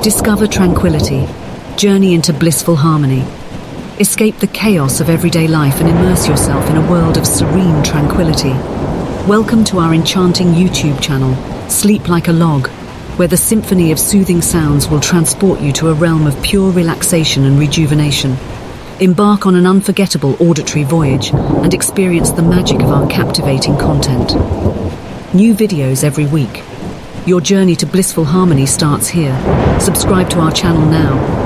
Discover tranquility. Journey into blissful harmony. Escape the chaos of everyday life and immerse yourself in a world of serene tranquility. Welcome to our enchanting YouTube channel, Sleep Like a Log, where the symphony of soothing sounds will transport you to a realm of pure relaxation and rejuvenation. Embark on an unforgettable auditory voyage and experience the magic of our captivating content. New videos every week. Your journey to blissful harmony starts here. Subscribe to our channel now